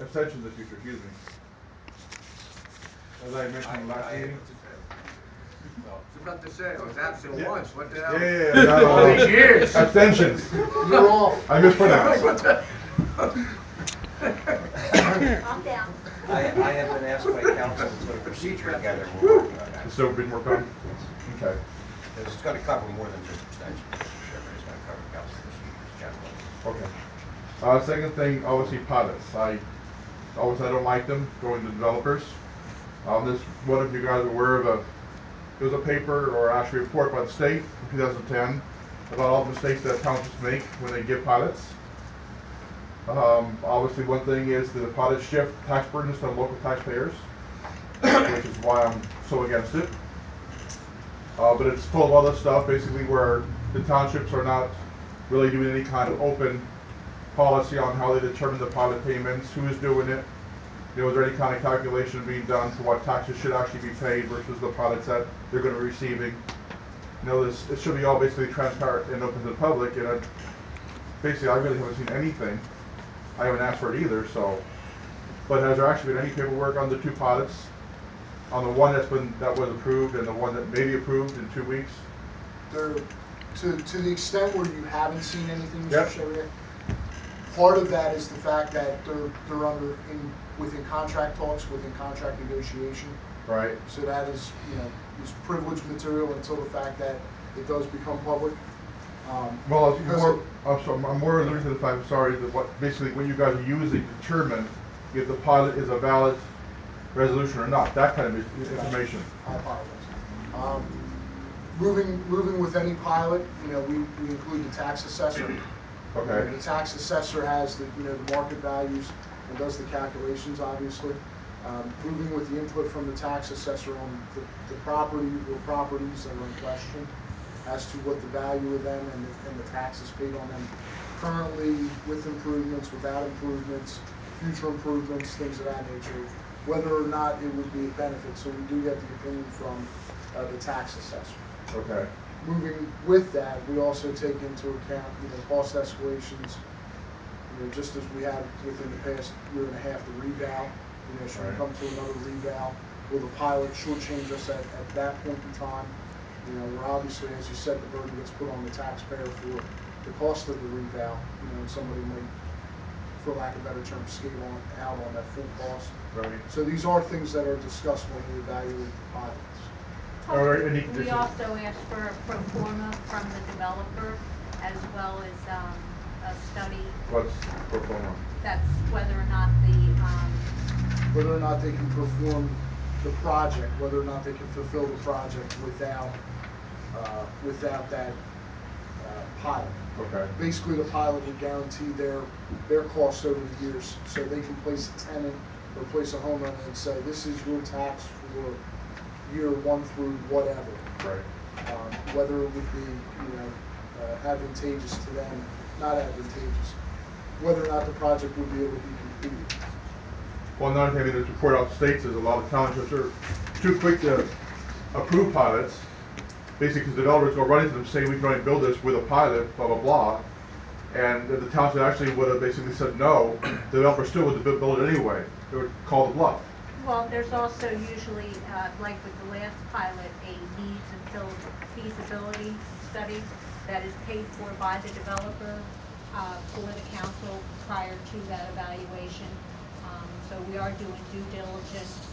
extension in the future, excuse me. As I mentioned last meeting. I was about to say, I was absent once, what the hell? Yeah. All these years. Abstentions. You're off. I mispronounced. Calm down. I have been asked by council to put a procedure together, and we're working on that. It's still being worked on? Yes. Okay. Because it's gonna cover more than just abstentions, Mr. Chairman, it's gonna cover council procedures generally. Okay. Second thing, obviously pilots. I don't like them going to developers. This one of you guys are aware of there was a paper or actually a report by the state in 2010 about all the mistakes that townships make when they give pilots. Obviously one thing is that the pilots shift tax burdens to local taxpayers, which is why I'm so against it. But it's full of other stuff basically where the townships are not really doing any kind of open policy on how they determine the pilot payments, who is doing it. Is there any kind of calculation being done for what taxes should actually be paid versus the pilots that they're going to be receiving? It should be all basically transparent and open to the public, and basically I really haven't seen anything. I haven't asked for it either, so. But has there actually been any paperwork on the two pilots? On the one that was approved and the one that may be approved in 2 weeks? To the extent where you haven't seen anything, Mr. Yep. Chevalier, part of that is the fact that they're within contract talks, within contract negotiation. Right. So that is, is privileged material until the fact that it does become public. Well, I'm more alluding to the fact, that what you guys are using to determine if the pilot is a valid resolution or not, that kind of information. I apologize. Moving with any pilot, we include the tax assessor. Okay. The tax assessor has the market values and does the calculations, obviously. Moving with the input from the tax assessor on the property or properties that are in question as to what the value of them and the taxes paid on them currently, with improvements, without improvements, future improvements, things of that nature, whether or not it would be a benefit. So we do get the opinion from the tax assessor. Okay. Moving with that, we also take into account cost escalations, just as we have within the past year and a half, the reval. Should we come to another reval? Will the pilot shortchange us at that point in time? Where obviously, as you said, the burden gets put on the taxpayer for the cost of the reval. And somebody might, for lack of a better term, skate out on that full cost. Right. So these are things that are discussed when we evaluate the pilots. We also asked for a pro forma from the developer, as well as a study. What's pro forma? That's whether or not they can perform the project, whether or not they can fulfill the project without that pilot. Okay. Basically, the pilot would guarantee their costs over the years, so they can place a tenant or place a homeowner and say, this is your tax for year 1 through whatever. Right. Whether it would be advantageous to them, not advantageous, whether or not the project would be able to be completed. Well, another thing this report out states is a lot of townships are too quick to approve pilots. Basically, because developers go right into them saying we can only build this with a pilot, blah, blah, blah. And if the township actually would have basically said no, the developer still would have built it anyway. They would call the bluff. well, there's also usually, like with the last pilot, a needs and feasibility study that is paid for by the developer for the council prior to that evaluation. So we are doing due diligence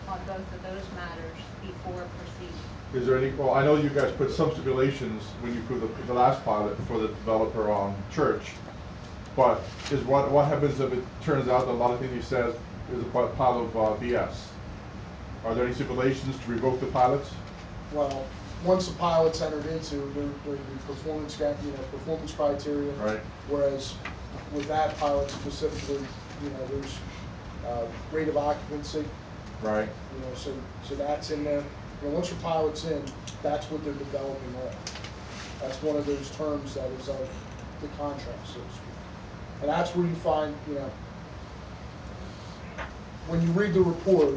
on both of those matters before proceeding. Is there any, well, I know you guys put some stipulations when you approved the last pilot for the developer on Church, but what happens if it turns out that a lot of things he says is a pile of BS? Are there any stipulations to revoke the pilots? Well, once the pilot's entered into, there will be performance criteria. Right. Whereas with that pilot specifically, there's rate of occupancy. Right. So that's in there. Once your pilot's in, that's what they're developing on. That's one of those terms that is of the contract, so to speak. And that's where you find, when you read the report,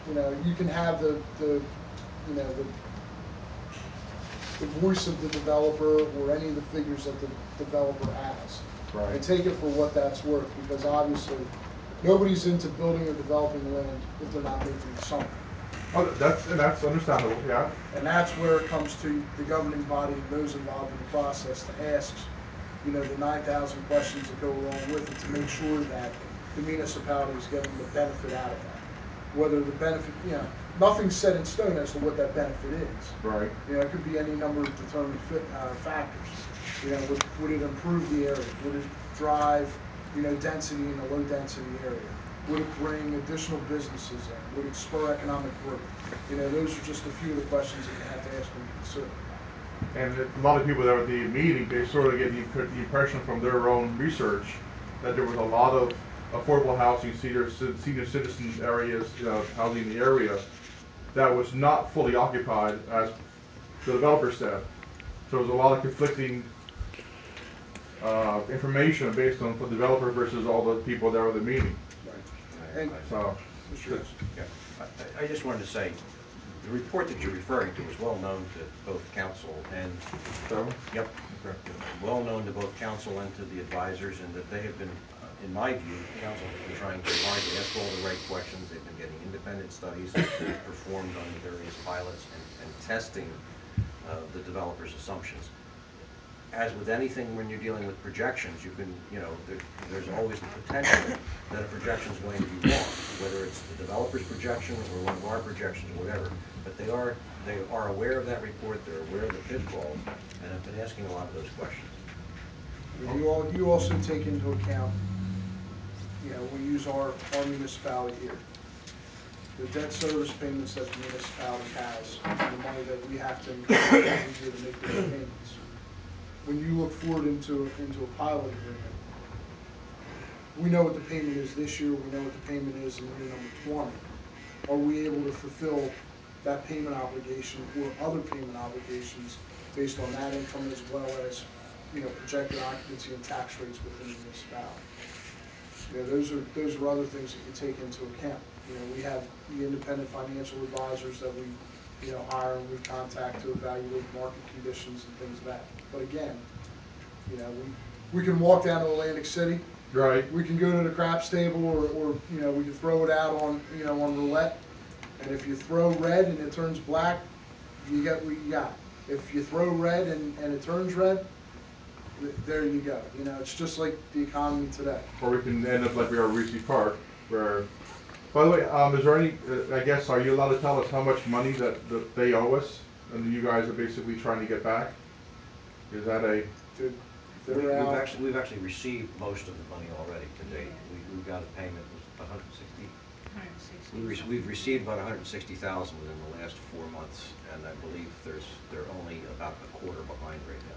you can have the voice of the developer or any of the figures that the developer has. Right. And take it for what that's worth, because obviously Nobody's into building or developing land if they're not making something. Oh, that's understandable, yeah. And that's where it comes to the governing body and those involved in the process to ask, you know, the 9,000 questions that go along with it to make sure that the municipality is getting the benefit out of that. Whether the benefit, you know, nothing's set in stone as to what that benefit is. Right. You know, it could be any number of determined factors. You know, would it improve the area? Would it drive, you know, density in a low density area? Would it bring additional businesses in? Would it spur economic growth? You know, those are just a few of the questions that you have to ask and consider. And a lot of people that were at the meeting, they sort of get the impression from their own research that there was a lot of affordable housing, senior citizen areas, housing in the area that was not fully occupied, as the developer said. So there's a lot of conflicting information based on the developer versus all the people that were at the meeting. Right. And So, Yeah, I just wanted to say, the report that you're referring to is well known to both council and, so yep, well known to both council and to the advisors, and that they have been, in my view, council has been trying very hard to ask all the right questions. They've been getting independent studies performed on the various pilots and testing the developer's assumptions. As with anything, when you're dealing with projections, you can, there's always the potential that a projection is going to be wrong, whether it's the developer's projection or one of our projections or whatever. But they are aware of that report, they're aware of the pitfalls, and have been asking a lot of those questions. you also take into account, you know, we use our municipality here. The debt service payments that the municipality has, and the money that we have to incur every year to make those payments. When you look forward into a pilot agreement, we know what the payment is this year, we know what the payment is in year number 20. Are we able to fulfill that payment obligation or other payment obligations based on that income, as well as, you know, projected occupancy and tax rates within the municipality? You know, those are other things that you take into account. You know, we have the independent financial advisors that we, you know, hire and we contact to evaluate market conditions and things of that. But again, you know, we can walk down to Atlantic City. right. We can go to the craps table, or you know, we can throw it out on, you know, on roulette. And if you throw red and it turns black, you get what you got. If you throw red and it turns red, there you go. You know, it's just like the economy today. Or we can end up like we are at Reese Park, where, by the way, is there any, I guess, are you allowed to tell us how much money that they owe us, and you guys are basically trying to get back? Is that a... We've actually received most of the money already to date. We've got a payment of 160. 160. We've received about 160,000 within the last 4 months, and I believe they're only about a quarter behind right now.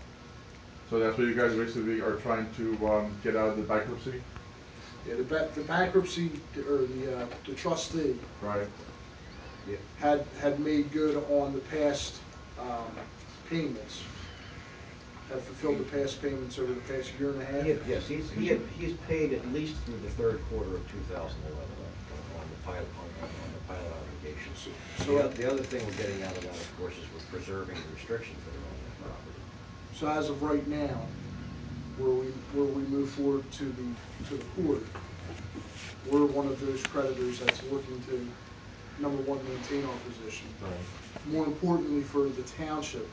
So that's what you guys basically are trying to get out of the bankruptcy? Yeah, the bankruptcy, or the trustee, Right. Yeah. had made good on the past payments. Had fulfilled the past payments over the past year and a half. Yes, he's paid at least through the third quarter of 2011 on the pilot obligations. So The other thing we're getting out of that, of course, is we're preserving the restrictions that are on that property. So as of right now, where we move forward to the court, we're one of those creditors that's looking to, number one, maintain our position. Right. More importantly for the township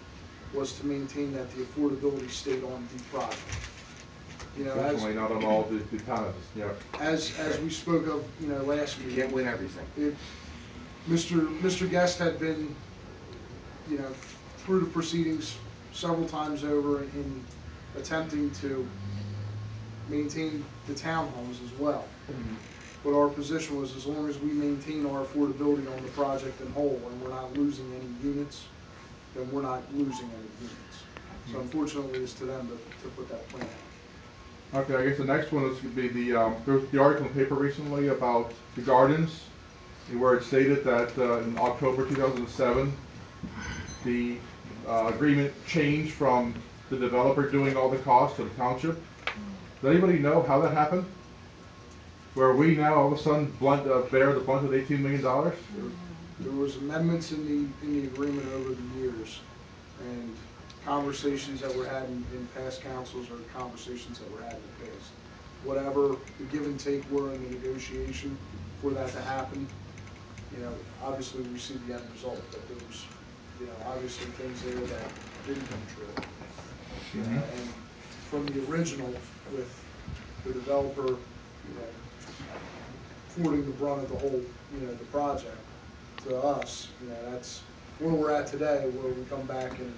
was to maintain that the affordability stayed on the project. You know, Unfortunately, not on all the talents, yeah. As we spoke of, you know, last You meeting. can't win everything. Mr. N.J.S.A had been, you know, through the proceedings several times over in attempting to maintain the townhomes as well. Mm-hmm. But our position was, as long as we maintain our affordability on the project in whole and we're not losing any units, then we're not losing any units. So unfortunately, it's to them to put that plan out. Okay, I guess the next one is going to be there was the article in the paper recently about the gardens, where it stated that in October 2007, the agreement changed from the developer doing all the costs to the township. Does anybody know how that happened? Where we now all of a sudden bear the brunt of $18 million? There was amendments in the agreement over the years, and conversations that were had in past councils or conversations that were had in the past. whatever the give and take were in the negotiation for that to happen, you know, obviously we see the end result, that there was, you know, obviously things there that didn't come true. You know, and from the original, with the developer, you know, forwarding the brunt of the whole, you know, the project to us, you know, that's where we're at today, where we come back and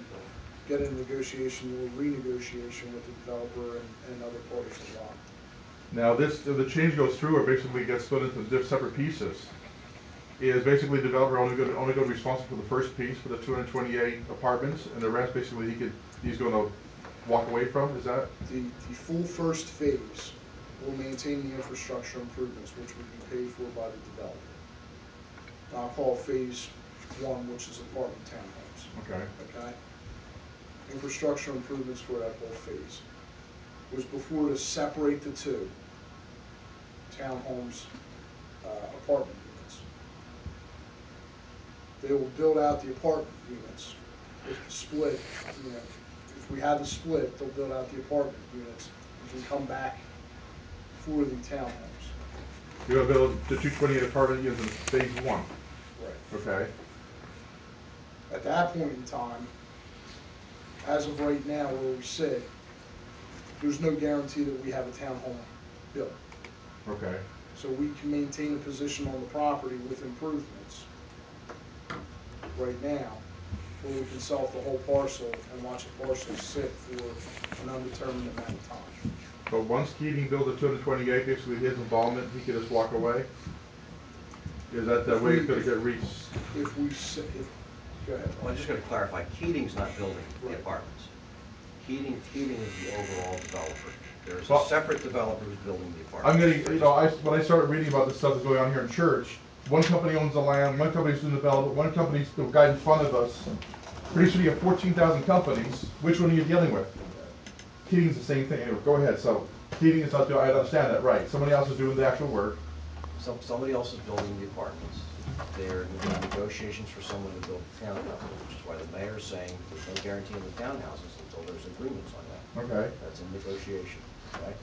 get a negotiation or renegotiation with the developer and other parties involved. Now this, if the change goes through or basically gets split into separate pieces, is basically the developer only going to be responsible for the first piece, for the 228 apartments, and the rest basically he's going to walk away from, is that? The full first phase will maintain the infrastructure improvements, which would be paid for by the developer. I'll call phase one, which is apartment townhomes. Okay. Okay? Infrastructure improvements for that whole phase. Was before to separate the two, townhomes, apartment units. They will build out the apartment units. If the split, you know, if we have the split, they'll build out the apartment units and can come back for the townhomes. You're going to build the 228 apartment units in phase one. Right. Okay. At that point in time, as of right now where we sit, there's no guarantee that we have a townhome built. Okay. So we can maintain a position on the property with improvements right now, or we can sell the whole parcel and watch a parcel sit for an undetermined amount of time. But once Keating builds a 228, basically his involvement, he can just walk away? Is that the way it's going to get reached? Go ahead. Well, I'm just going to clarify, Keating's not building the Right. apartments. Keating is the overall developer. There's a Well, separate developer who's building the I'm apartments. getting, you know, when I started reading about the stuff that's going on here in church, one company owns the land, one company's doing the development, one company's the guy in front of us. Pretty soon you have 14,000 companies. Which one are you dealing with? Keating's the same thing. Anyway, go ahead. So Keating is not doing, I understand that, right. Somebody else is doing the actual work. Somebody else is building the apartments. They're in negotiations for someone to build the townhouses, which is why the mayor's saying there's no guarantee on the townhouses until there's agreements on that. Okay. That's in negotiation, okay?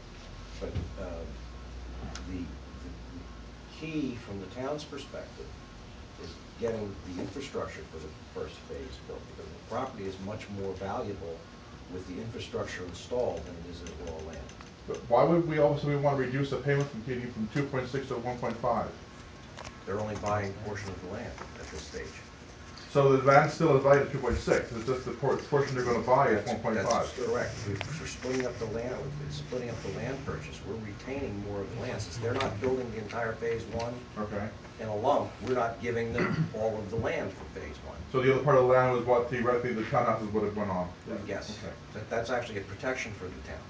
But the key from the town's perspective is getting the infrastructure for the first phase built, because the property is much more valuable with the infrastructure installed than it is as raw land. But why would we also want to reduce the payment from Keating from 2.6 to 1.5? They're only buying a portion of the land at this stage. So the land still is valued at 2.6. It's just the portion they're going to buy is 1.5. That's correct. We're splitting up the land. It's splitting up the land purchase. We're retaining more of the land. Since they're not building the entire phase one Okay. in a lump, we're not giving them all of the land for phase one. So the other part of the land was what theoretically the townhouses would have went on. Yes. Okay. That's actually a protection for the town.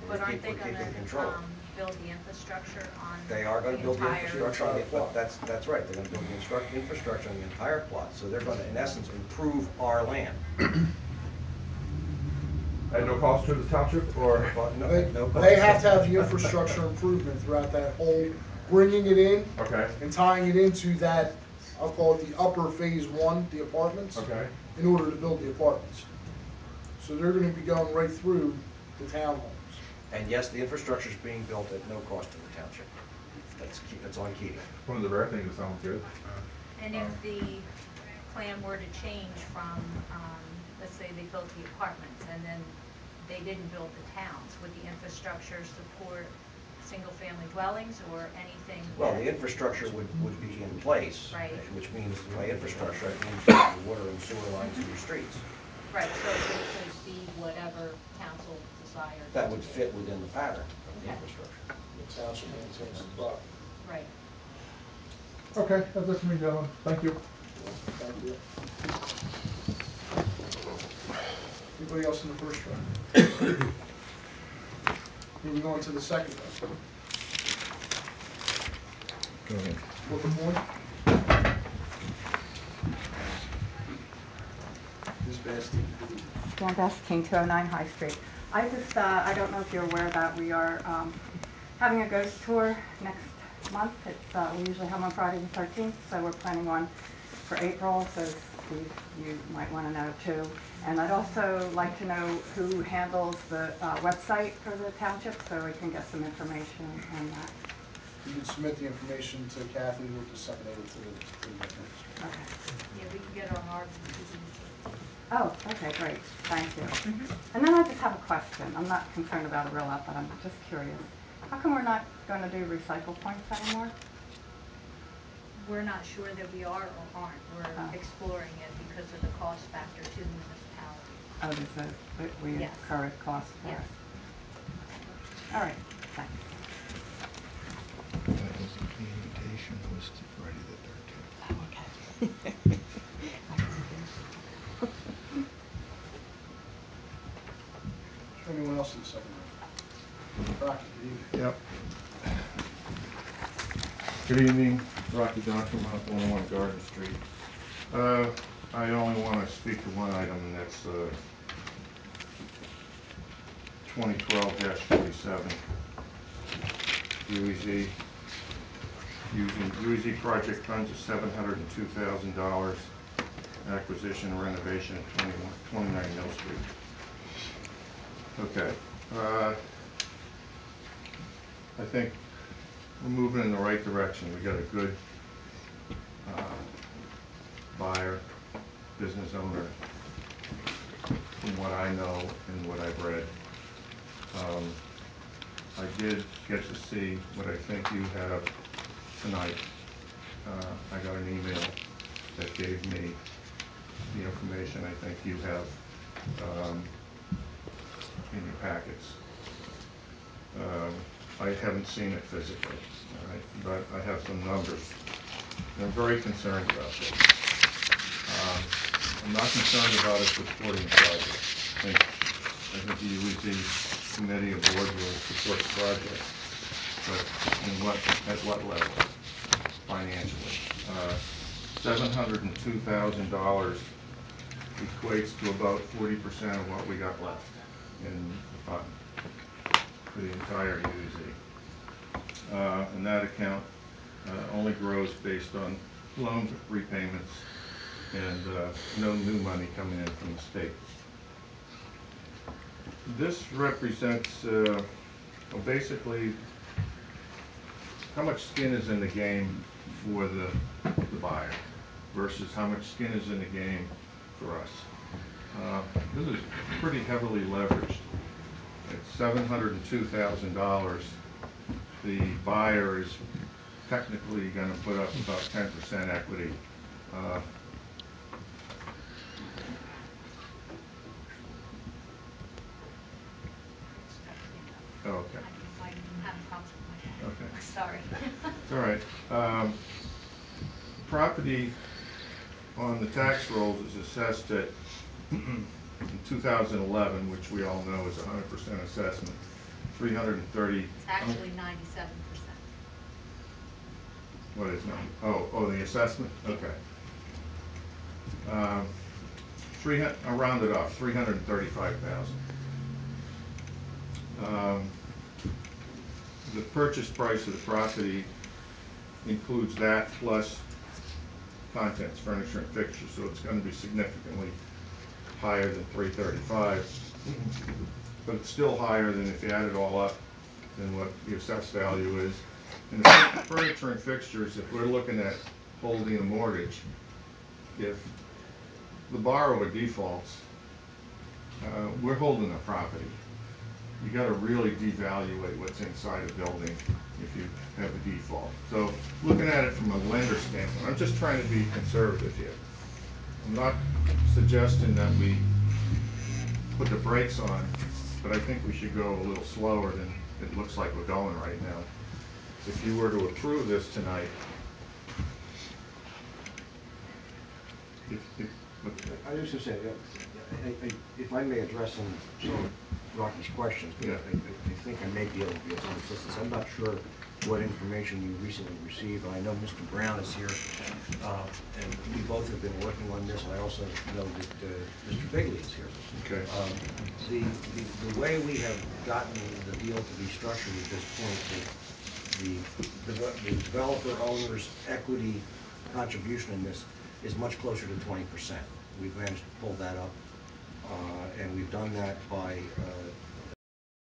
But aren't they We're keeping gonna, control. Build the infrastructure on They are going to build the entire- infrastructure on the, plot. but that's right. They're going to build the infrastructure on the entire plot. So they're going to, in essence, improve our land. At no cost to the township, or? They have to have the infrastructure improvement throughout that whole, bringing it in Okay. and tying it into that, I'll call it the upper phase one, the apartments, Okay. in order to build the apartments. So they're going to be going right through the townhomes. And yes, the infrastructure is being built at no cost to the township. That's on Keating. One of the rare things that sounds good. And if the plan were to change from, let's say they built the apartments and then they didn't build the towns, would the infrastructure support single-family dwellings or anything? Well, the infrastructure would be in place, Right. which means by infrastructure, it means your water and sewer lines and your streets. Right, so it could be whatever council desired. That would fit within the pattern of the Okay. infrastructure. The township maintains the property. Right. Okay, that's it for me, gentlemen. Thank you. Thank you. Anybody else in the first round? Moving on to the second round. Go ahead. Flip a coin. Ms. Bastine. Dan Bastine, 209 High Street. I don't know if you're aware that we are having a ghost tour next month. We usually have on Friday the 13th, so we're planning on for April, so Steve, you might want to know too. And I'd also like to know who handles the website for the township, so we can get some information on that. You can submit the information to Kathy, who will disseminate it to the victims. Okay. Yeah, we can get it on our computer. Oh, okay, great, thank you. And then I just have a question. I'm not concerned about a real lot, but I'm just curious. How come we're not going to do recycle points anymore? We're not sure that we are or aren't. We're Oh. exploring it because of the cost factor to the municipality. Oh, we Yes. incur a cost for Yes. it. All right, thanks. That was, the invitation was to Friday the 13th. Oh, okay. Is there anyone else in the second row? Rocky, good evening. Yep. Good evening, Rocky Johnson, 101 Garden Street. I only want to speak to one item, and that's 2012-47. UEZ. UEZ project funds of $702,000, acquisition and renovation at 29 Mill Street. Okay. I think we're moving in the right direction. We got a good buyer, business owner, from what I know and what I've read. I did get to see what I think you have tonight. I got an email that gave me the information I think you have in your packets. I haven't seen it physically, all right, but I have some numbers. And I'm very concerned about this. I'm not concerned about it supporting the project. I think the UEZ committee or board will support the project, but at what level financially? $702,000 equates to about 40% of what we got left in the fund for the entire UEZ. And that account only grows based on loan repayments and no new money coming in from the state. This represents basically how much skin is in the game for the buyer versus how much skin is in the game for us. This is pretty heavily leveraged. At $702,000, the buyer is technically going to put up about 10% equity. Oh, okay. I'm having problems with my phone. Okay. Sorry. It's all right. The property on the tax rolls is assessed at in 2011, which we all know is 100% assessment, 330. It's actually 97%. What is 90? Oh, the assessment. Okay. I'll round it off. 335,000. The purchase price of the property includes that plus contents, furniture and fixtures, so it's going to be significantly higher than 335, but it's still higher than if you add it all up than what the assessed value is. And the furniture and fixtures, if we're looking at holding a mortgage, if the borrower defaults, we're holding a property. You got to really devaluate what's inside a building if you have a default. So looking at it from a lender standpoint, I'm just trying to be conservative here. I'm not suggesting that we put the brakes on, but I think we should go a little slower than it looks like we're going right now. If you were to approve this tonight, I was just going to say, if I may address some of Rocky's questions, but Yeah. I think I may be able to be of some assistance. I'm not sure what information you recently received. I know Mr. Brown is here, and we both have been working on this. I also know that Mr. Bigley is here. okay. The way we have gotten the deal to be structured at this point, the developer owner's equity contribution in this is much closer to 20%. We've managed to pull that up, and we've done that by